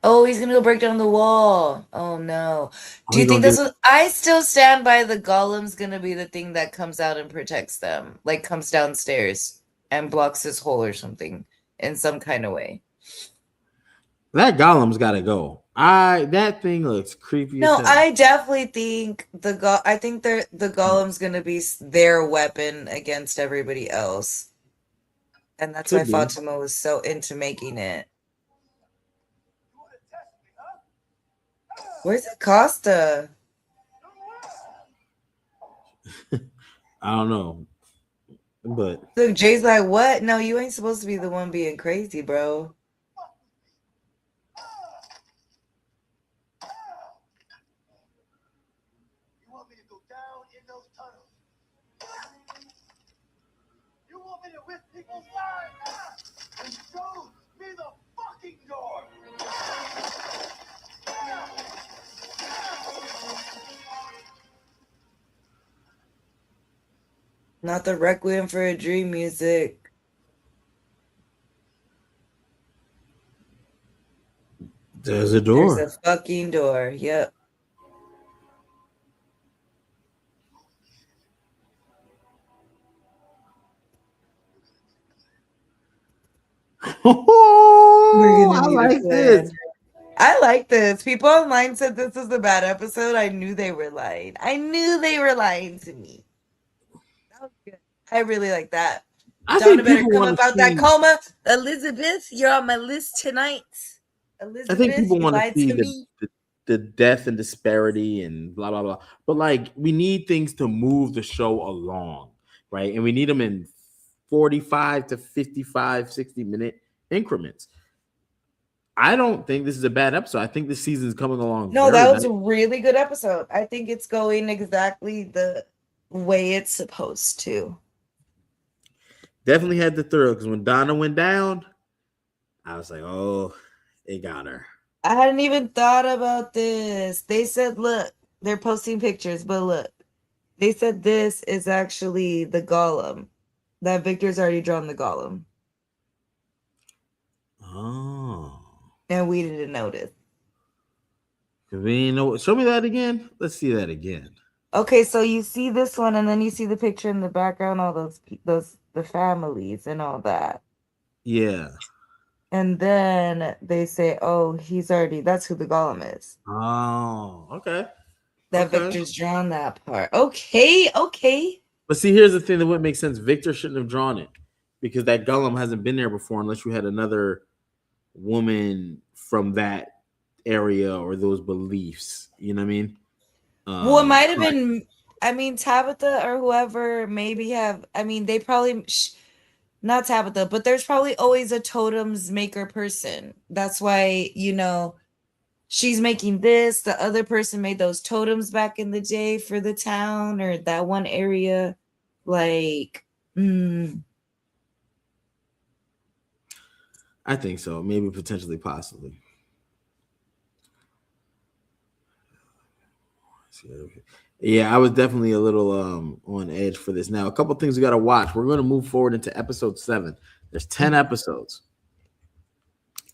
Oh, he's gonna go break down the wall. Oh no. What Do are you you think gonna this do? was? I still stand by the golem's gonna be the thing that comes out and protects them, like comes downstairs and blocks this hole or something in some kind of way. That golem's got to go. That thing looks creepy as No, hell. I definitely think I think the golem's gonna be their weapon against everybody else, and that's why Could be. Fatima was so into making it. You wanna test me, huh? Where's Costa? I don't know, but Look, Jay's like, what? No, you ain't supposed to be the one being crazy, bro. You want me to go down in those tunnels? You want me to risk people's lives? Then show me the fucking door! Not the Requiem for a Dream music. there's a There's a door. fucking door. Yep. We're Oh, gonna I need a like this. plan. I like this. People online said this was a bad episode. I knew they were lying. I knew they were lying to me. That was good. I really like that. I Donna think better people come want up to out that see. coma. Elizabeth, you're on my list tonight. I think Elizabeth, people you want to lied see to me. the death and disparity and blah blah blah. But like, we need things to move the show along, right? And we need them in 45 to 55, 60-minute increments. I don't think this is a bad episode. I think this season is coming along No, very that was nice. a really good episode. I think it's going exactly the way it's supposed to. Definitely had the thrill because when Donna went down, I was like, oh, it got her. I hadn't even thought about this. They said, look, they're posting pictures, but look, they said this is actually the golem. That Victor's already drawn the golem, Oh. and we didn't notice. We know. Show me that again. Let's see that again. Okay, so you see this one, and then you see the picture in the background, all those the families and all that. Yeah. And then they say, oh, that's who the golem is. Oh, okay. That Okay. Victor's drawn that part. Okay, okay. But see, here's the thing that would make sense. Victor shouldn't have drawn it because that Gollum hasn't been there before unless you had another woman from that area or those beliefs. You know what I mean? Well, it might have Correct. been, I mean, Tabitha or whoever maybe have, I mean, they probably, not Tabitha, but there's probably always a totems maker person. That's why, she's making this. The other person made those totems back in the day for the town or that one area. Like, I think so. Maybe potentially, possibly. Yeah, I was definitely a little on edge for this. Now, a couple things we got to watch. We're going to move forward into episode 7. There's 10 episodes.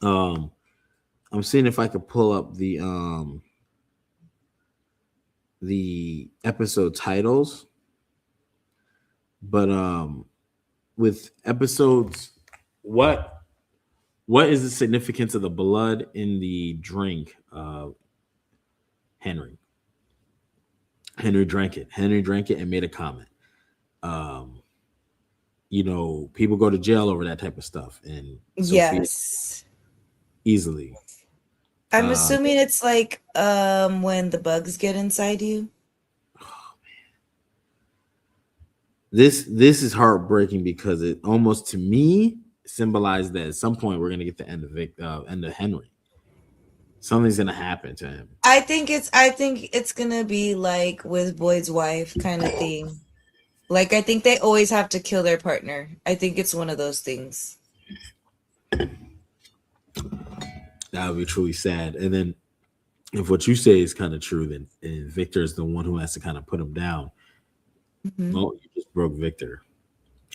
I'm seeing if I could pull up the episode titles. But with episodes, what is the significance of the blood in the drink? Henry drank it. Henry drank it and made a comment. People go to jail over that type of stuff, and Sophia yes. easily. I'm assuming it's like when the bugs get inside you. This is heartbreaking because it almost to me symbolized that at some point we're gonna get the end of Henry. Something's gonna happen to him. I think it's gonna be like with Boyd's wife kind of thing. Like I think they always have to kill their partner. I think it's one of those things. That would be truly sad. And then if what you say is kind of true, then Victor is the one who has to kind of put him down. Mhm. Well, you just broke Victor.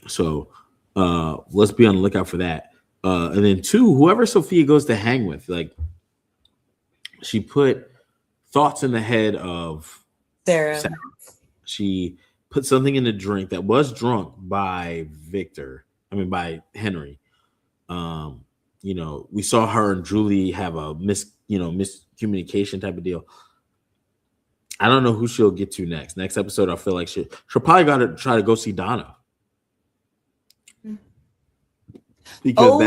So let's be on the lookout for that. And then two, whoever Sophia goes to hang with, like she put thoughts in the head of Sarah. Sarah. She put something in the drink that was drunk by Victor. I mean by Henry. Um, we saw her and Julie have a miscommunication type of deal. I don't know who she'll get to next. Next episode, I feel like she'll probably got to try to go see Donna because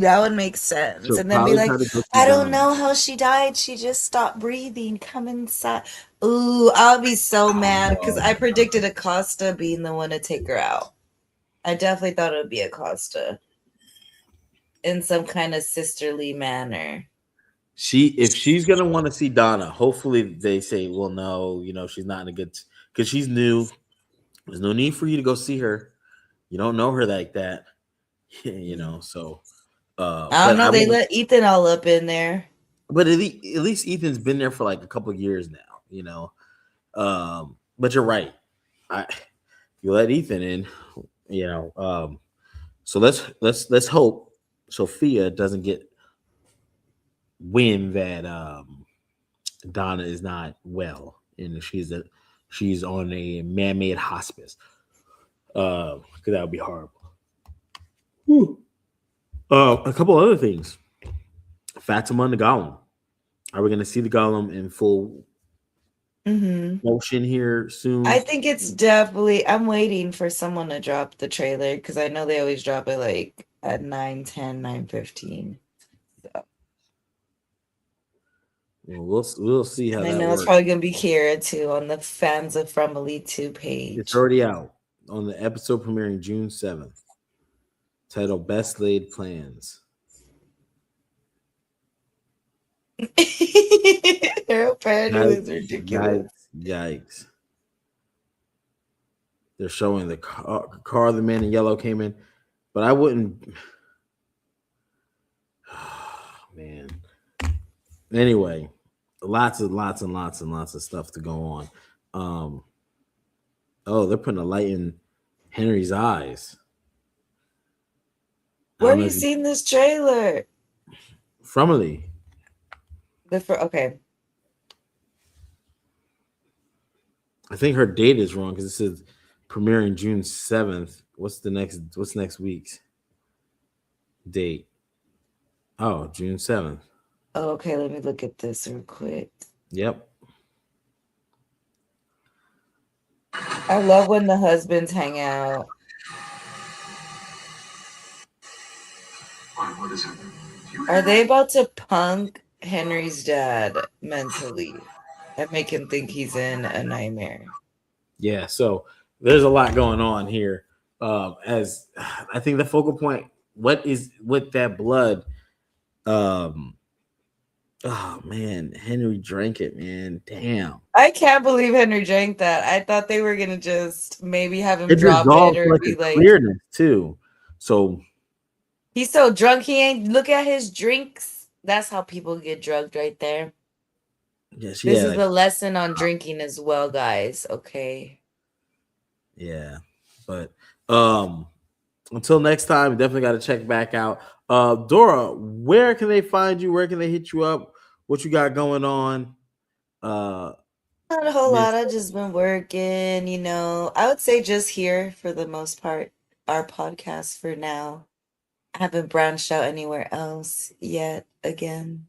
That would make sense. she'll And then be probably like, try to go see I don't Donna. know how she died. She just stopped breathing. Come inside. Ooh, I'll be so mad because I predicted Acosta being the one to take her out. I definitely thought it would be Acosta in some kind of sisterly manner. If she's gonna want to see Donna, hopefully they say, well, no, she's not in a good because she's new. There's no need for you to go see her. You don't know her like that, So, I don't but know. I They won't. let Ethan all up in there. But at least Ethan's been there for like a couple of years now. But you're right. You let Ethan in, So let's hope Sophia doesn't get wind that Donna is not well and she's on a man-made hospice. Because that would be horrible. Whew. A couple other things. Fatima and the Golem. Are we going to see the Golem in full motion here soon? I think it's definitely. I'm waiting for someone to drop the trailer because I know they always drop it like at 9:10, 9:15. So. Well, we'll see how I that know works. it's probably gonna be Kira too on the Fans of Fromily 2 page. It's already out on the episode premiering June 7th. Titled Best Laid Plans. Her parody is ridiculous. Yikes. They're showing the car the man in yellow came in, but I wouldn't. Man. Anyway, lots of stuff to go on. They're putting a light in Henry's eyes. Where have you seen this trailer? Fromily. Okay. I think her date is wrong because it says premiering June 7th. What's next week's date? Oh, June 7th. Oh, okay, let me look at this real quick. Yep. I love when the husbands hang out. What is it? Are they about to punk Henry's dad mentally and make him think he's in a nightmare? Yeah, so there's a lot going on here. As I think the focal point, what is with that blood? Oh man, Henry drank it, man. Damn. I can't believe Henry drank that. I thought they were gonna just maybe have him It drop dissolves it or like be a like clearness too. So he's so drunk he ain't look at his drinks. That's how people get drugged right there. yes, This is a lesson on drinking as well, guys. Okay. Yeah. But until next time, definitely got to check back out. Dora, where can they find you? Where can they hit you up? What you got going on? Not a whole lot. I've just been working, I would say just here for the most part, our podcast for now. I haven't branched out anywhere else yet again.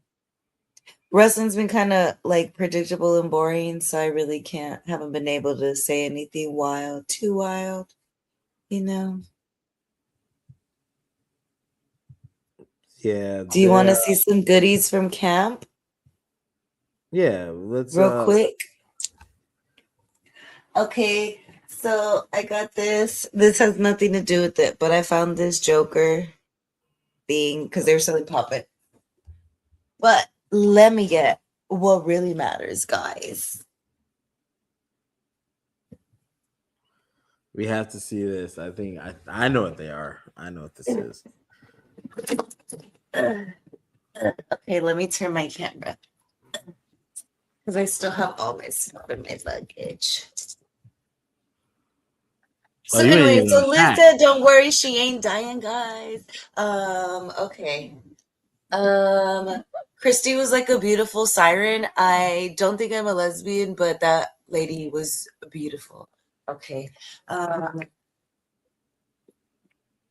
Wrestling's been kind of like predictable and boring, so I really haven't been able to say anything too wild. Yeah. Do you want to see some goodies from camp? Yeah, let's real quick. Okay, so I got this. This has nothing to do with it, but I found this Joker thing because they were selling Pop-It. But let me get what really matters, guys. We have to see this. I think I know what they are. I know what this is. Okay, let me turn my camera because I still have all my stuff in my luggage. So you ain't anyway, even so Liz attack. said, "Don't worry, she ain't dying, guys." Okay. Christy was like a beautiful siren. I don't think I'm a lesbian, but that lady was beautiful. Okay. Um,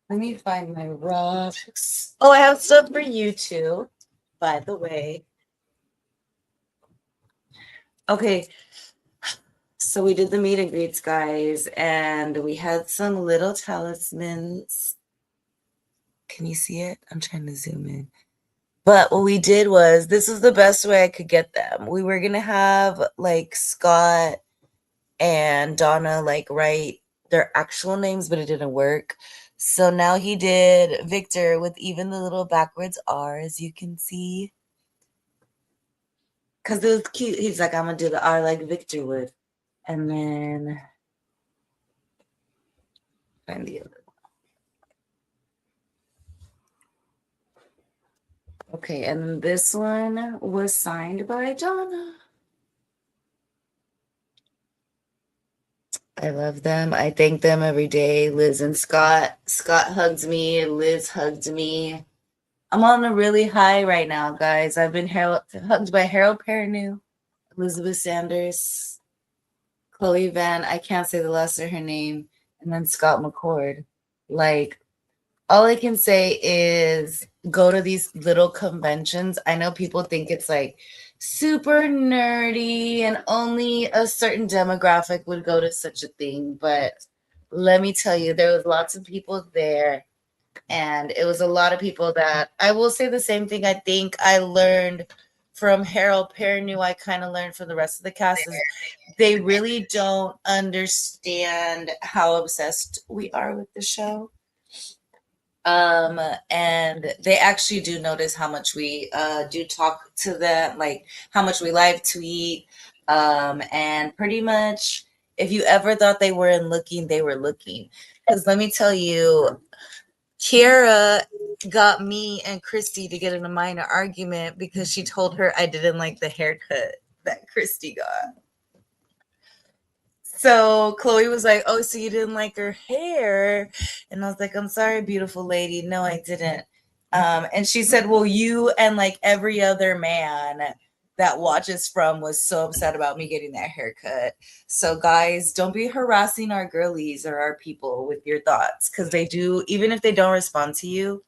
let me find my rocks. Oh, I have stuff for you too, by the way. Okay. So we did the meet and greets, guys, and we had some little talismans. Can you see it? I'm trying to zoom in. But what we did was, this was the best way I could get them. We were gonna have like Scott and Donna like write their actual names, but it didn't work. So now he did Victor with even the little backwards R, as you can see. Because it was cute. He's like, I'm gonna do the R like Victor would. And then find the other. Okay, and this one was signed by Donna. I love them. I thank them every day. Liz and Scott. Scott hugs me. Liz hugged me. I'm on a really high right now, guys. I've been hugged by Harold Perrineau, Elizabeth Sanders, Chloe Van. I can't say the last of her name, and then Scott McCord. Like, all I can say is go to these little conventions. I know people think it's like super nerdy and only a certain demographic would go to such a thing, but let me tell you, there was lots of people there, and it was a lot of people that I will say the same thing. I think I learned from Harold Perrineau. I kind of learned from the rest of the cast is they really don't understand how obsessed we are with the show. And they actually do notice how much we do talk to them, like how much we live tweet. And pretty much if you ever thought they weren't looking, they were looking. Because let me tell you, Kiara got me and Christy to get in a minor argument because she told her I didn't like the haircut that Christy got. So Chloe was like, "Oh, so you didn't like her hair?" And I was like, "I'm sorry, beautiful lady. No, I didn't." And she said, "Well, you and like every other man that watches From was so upset about me getting that haircut." So guys, don't be harassing our girlies or our people with your thoughts, because they do, even if they don't respond to you,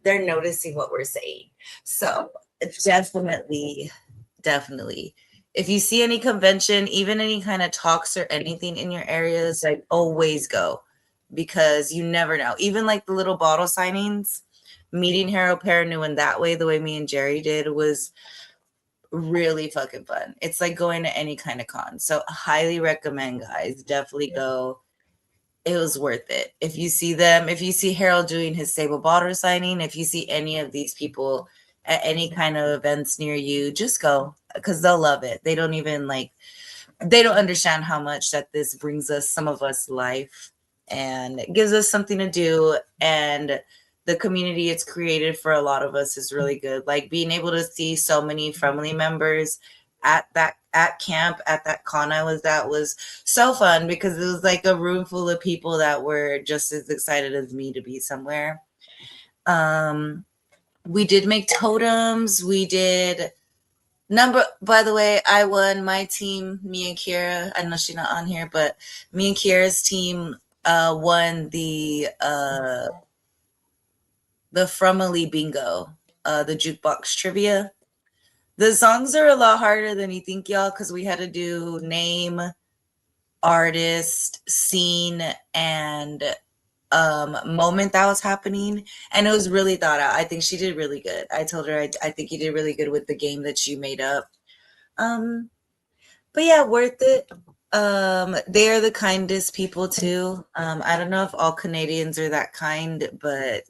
they're noticing what we're saying. So definitely, definitely. If you see any convention, even any kind of talks or anything in your areas, like always go, because you never know. Even like the little bottle signings, meeting Harold Perrineau in that way, the way me and Jerry did, was really fucking fun. It's like going to any kind of con. So highly recommend, guys. Definitely go. It was worth it. If you see them, if you see Harold doing his Sable Bottle signing, if you see any of these people at any kind of events near you, just go, because they'll love it. They don't even like, they don't understand how much that this brings us, some of us, life, and it gives us something to do. And the community it's created for a lot of us is really good. Like being able to see so many family members at camp, at that con I was at, was so fun, because it was like a room full of people that were just as excited as me to be somewhere. We did make totems. We did by the way, I won my team, me and Kira. I know she's not on here, but me and Kira's team won the Fromily bingo, the jukebox trivia. The songs are a lot harder than you think, y'all, because we had to do name, artist, scene, and moment that was happening, and it was really thought out. I think she did really good. I told her I think you did really good with the game that you made up. But yeah, worth it. They are the kindest people too. I don't know if all Canadians are that kind, but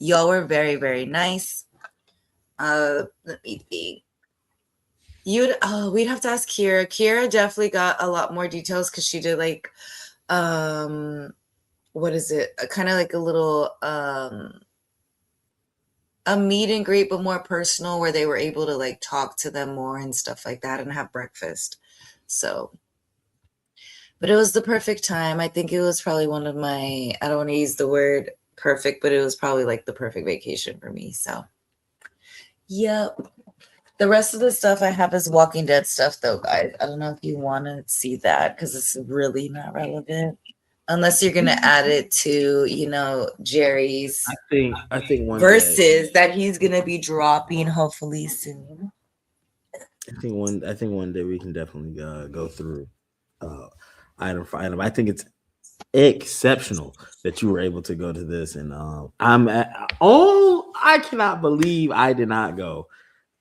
y'all were very, very nice. Let me think. We'd have to ask Kira. Kira definitely got a lot more details because she did like what is it? Kind of like a little a meet and greet, but more personal, where they were able to like talk to them more and stuff like that and have breakfast. So But it was the perfect time. I think it was probably one of my, I don't want to use the word perfect, but it was probably like the perfect vacation for me. So, yep. The rest of the stuff I have is Walking Dead stuff, though, guys. I don't know if you want to see that because it's really not relevant. Unless you're going to add it to, Jerry's I think one day. verses that he's going to be dropping hopefully soon. I think one day we can definitely go through item for item. I think it's exceptional that you were able to go to this, and I cannot believe I did not go.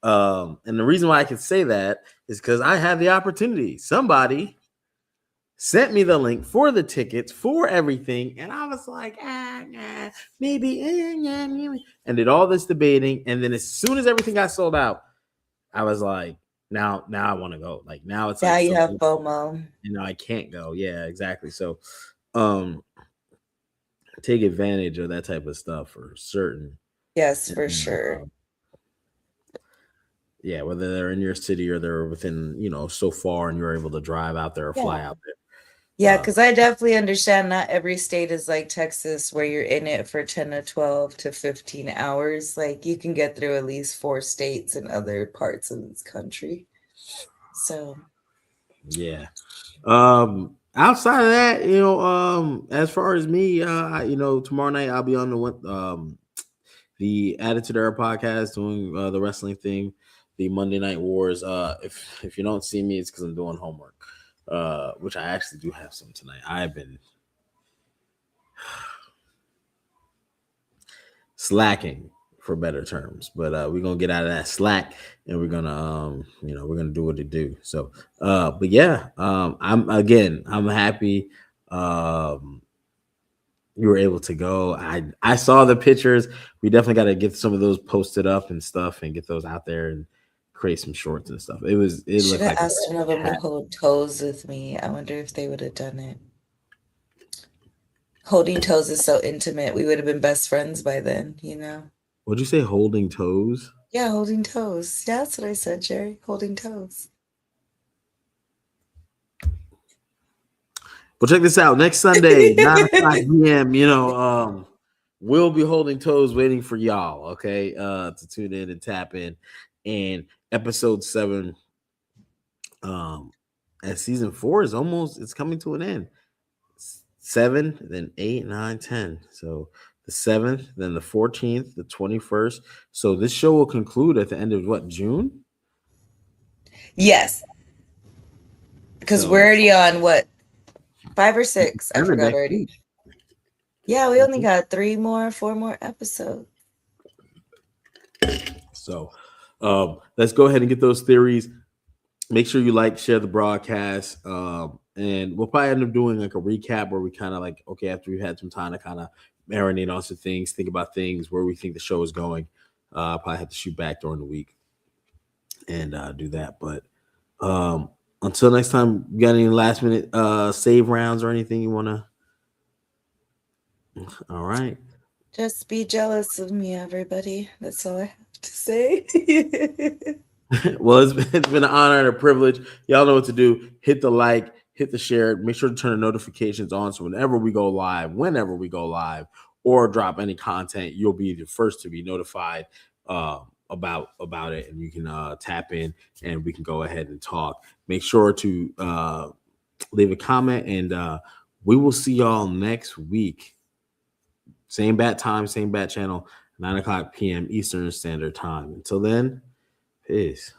And the reason why I can say that is because I had the opportunity. Somebody sent me the link for the tickets for everything, and I was like, maybe, maybe, and did all this debating. And then as soon as everything got sold out, I was like, now I want to go. Like now it's Now like you have FOMO. I can't go. Yeah, exactly. So, take advantage of that type of stuff for certain. Yes, for sure. Yeah, whether they're in your city or they're within, so far, and you're able to drive out there or fly out there. Yeah, because I definitely understand not every state is like Texas where you're in it for 10 to 12 to 15 hours. Like you can get through at least 4 states in other parts of this country. So yeah. Outside of that, as far as me, tomorrow night I'll be on the Attitude Era podcast doing the wrestling thing, the Monday Night Wars. If you don't see me, it's because I'm doing homework. Which I actually do have some tonight. I've been slacking, for better terms, but we're gonna get out of that slack, and we're gonna do what it do. So but yeah, I'm happy you were able to go. I saw the pictures. We definitely got to get some of those posted up and stuff and get those out there and create some shorts and stuff. It should looked have like asked one of them to hold toes with me. I wonder if they would have done it. Holding toes is so intimate. We would have been best friends by then, What'd you say? Holding toes? Yeah, holding toes. Yeah, that's what I said, Jerry. Holding toes. Well, check this out. Next Sunday, 9:00 p.m., we'll be holding toes waiting for y'all, okay, to tune in and tap in. And episode 7, as season 4 it's coming to an end. 7, then 8, 9, 10. So the 7th, then the 14th, the 21st. So this show will conclude at the end of what, June? Yes. Because we're already on what? 5 or 6? I forgot already. Yeah, we only got 4 more episodes. So let's go ahead and get those theories. Make sure you share the broadcast. And we'll probably end up doing like a recap where we kind of okay, after we've had some time to kind of marinate on some things, think about things, where we think the show is going. I'll probably have to shoot back during the week and do that. But until next time, you got any last minute save rounds or anything you want to? All right. Just be jealous of me, everybody. That's all I have to say. Well, it's been an honor and a privilege. Y'all know what to do. Hit the like, hit the share. Make sure to turn the notifications on so whenever we go live, or drop any content, you'll be the first to be notified about it, and you can tap in and we can go ahead and talk. Make sure to leave a comment, and we will see y'all next week. Same bat time, same bat channel, 9:00 p.m. Eastern Standard Time. Until then, peace.